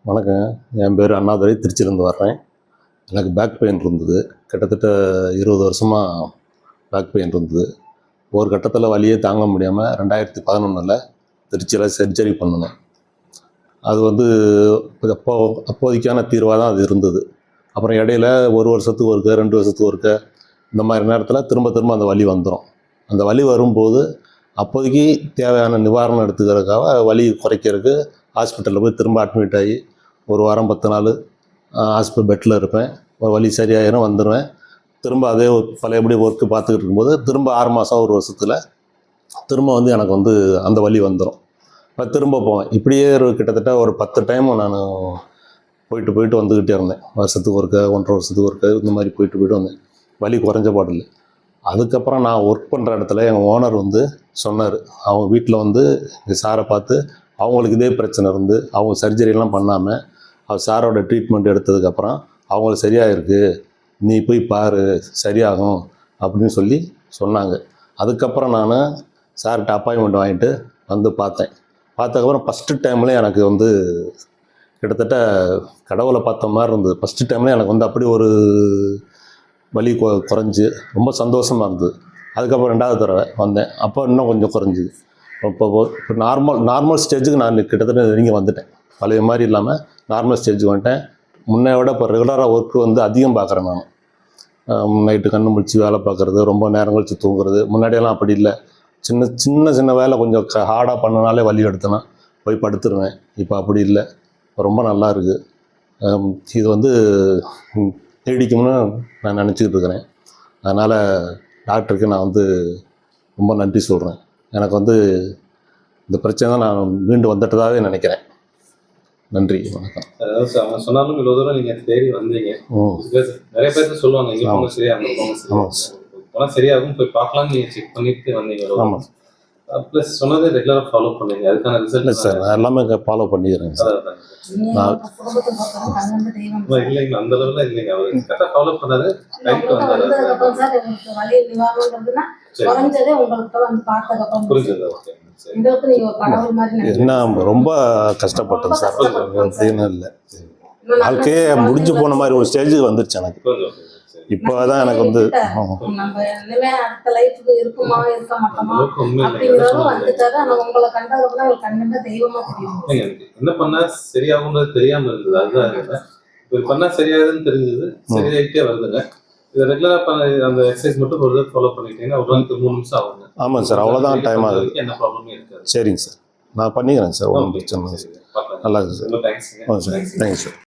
வணக்கங்க. என் பேர் அண்ணாதுரை, திருச்சியிலேருந்து வர்றேன். எனக்கு பேக் பெயின் இருந்தது. கிட்டத்தட்ட 20 வருஷமாக பேக் பெயின் இருந்தது. ஒரு கட்டத்தில் வலியே தாங்க முடியாமல் 2011 திருச்சியில் சர்ஜரி பண்ணணும். அது அப்போதைக்கான தீர்வாக தான் அது இருந்தது. அப்புறம் இடையில 1 வருஷத்துக்கு ஒருக்க, 2 வருஷத்துக்கு ஒருக்க இந்த மாதிரி நேரத்தில் திரும்ப அந்த வலி வந்துடும். அந்த வலி வரும்போது அப்போதைக்கு தேவையான நிவாரணம் எடுத்துக்கிறதுக்காக வலி குறைக்கிறதுக்கு ஹாஸ்பிட்டலில் போய் திரும்ப அட்மிட் ஆகி 1 வாரம் 10 நாள் ஹாஸ்பிட்டல் பெட்டில் இருப்பேன். வலி சரியாயிரும், வந்துடுவேன். திரும்ப அதே பழையபடி ஒர்க்கு பார்த்துக்கிட்டு இருக்கும்போது திரும்ப 6 மாதம் 1 வருஷத்தில் திரும்ப எனக்கு அந்த வலி வந்துடும். திரும்ப போவேன். இப்படியே கிட்டத்தட்ட ஒரு 10 டைம் நான் போயிட்டு வந்துக்கிட்டே இருந்தேன். வருஷத்துக்கு ஒருக்க, 1.5 வருஷத்துக்கு ஒருக்க இந்த மாதிரி போயிட்டு வந்தேன். வலி குறைஞ்ச பாடில்லை. அதுக்கப்புறம் நான் ஒர்க் பண்ணுற இடத்துல எங்கள் ஓனர் சொன்னார், அவங்க வீட்டில் எங்கள் சாரை பார்த்து அவங்களுக்கு இதே பிரச்சனை இருந்து அவங்க சர்ஜரியெல்லாம் பண்ணாமல் அவர் சாரோட ட்ரீட்மெண்ட் எடுத்ததுக்கப்புறம் அவங்களுக்கு சரியாக இருக்குது, நீ போய் பாரு சரியாகும் அப்படின்னு சொல்லி சொன்னாங்க. அதுக்கப்புறம் நான் சார்கிட்ட அப்பாயின்மெண்ட் வாங்கிட்டு பார்த்ததுக்கப்புறம் ஃபஸ்ட்டு டைமில் எனக்கு கிட்டத்தட்ட கடவுளை பார்த்த மாதிரி இருந்தது. ஃபஸ்ட்டு டைமில் எனக்கு அப்படி ஒரு வலி குறைஞ்சி ரொம்ப சந்தோஷமாக இருந்தது. அதுக்கப்புறம் 2வது தடவை வந்தேன். அப்போ இன்னும் கொஞ்சம் குறைஞ்சிது. இப்போ நார்மல் ஸ்டேஜுக்கு நான் கிட்டத்தட்ட நெருங்கி வந்துட்டேன். பழைய மாதிரி இல்லாமல் நார்மல் ஸ்டேஜுக்கு வந்துட்டேன். முன்னை விட இப்போ ரெகுலராக ஒர்க்கு அதிகம் பார்க்குறேன். நான் நைட்டு கண்ணு முழிச்சு வேலை பார்க்குறது, ரொம்ப நேரம் கழிச்சு தூங்குறது. முன்னாடியெல்லாம் அப்படி இல்லை. சின்ன வேலை கொஞ்சம் ஹார்டாக பண்ணனாலே வலி எடுத்தேன்னா போய் படுத்துருவேன். இப்போ அப்படி இல்லை. ரொம்ப நல்லா இருக்குது. இது நீடிக்கும்னு நான் நினச்சிக்கிட்டு இருக்கிறேன். அதனால் டாக்டருக்கு நான் ரொம்ப நன்றி சொல்கிறேன். எனக்கு இந்த பிரச்சனை தான் நான் மீண்டு வந்துட்டதாகவே நினைக்கிறேன். நன்றி, வணக்கம். அதாவது அவங்க சொன்னாலும் இவ்வளோ தூரம் நீங்கள் தேடி வந்தீங்க. நிறைய பேர் சொல்லுவாங்க, இங்கே போங்க சரியா, அங்கே போங்க சரியா, போனால் சரியாகும், போய் பார்க்கலாம்னு நீங்கள் செக் பண்ணிட்டு வந்தீங்க. ஆமாம். ப்ளஸ் சொன்னதை ரெகுலராக ஃபாலோ பண்ணுங்க. அதுக்கான ரிசல்ட் இல்லை சார், நான் எல்லாமே ஃபாலோ பண்ணிக்கிறேன் சார். இல்லைங்க, அந்த அளவில் இல்லைங்க. அவர் கரெக்டாக ஃபாலோ பண்ணாரு. டைமுக்கு வந்தாரு. புரிஞ்சது. ஓகே. என்ன ரொம்ப கஷ்டப்பட்டேன் சார். அப்படின்னு இல்லை, வாழ்க்கையே முடிஞ்சு போன மாதிரி ஒரு ஸ்டேஜுக்கு வந்துருச்சு எனக்கு. இப்போ தான் எனக்கு என்ன பண்ணா சரியாகும்ன்றது தெரியாம இருந்தது. அதுதான் இப்போ பண்ணா சரியாகுதுன்னு தெரிஞ்சது. சரியாயிட்டே வருதுங்க. இதை ரெகுலராக அந்த எக்ஸசைஸ் மட்டும் ஒரு ஃபாலோ பண்ணிட்டீங்கன்னா ஒரு நாளைக்கு 3 நிமிஷம் ஆகுங்க. ஆமாம் சார், அவ்வளோதான் டைம் ஆகுது. என்ன ப்ராப்ளமே இருக்காது. சரிங்க சார், நான் பண்ணிக்கிறேன் சார். ஒன்றும் பிரச்சனை இல்லை. நல்லா இருக்குது sir. Thanks. Sir, thanks sir.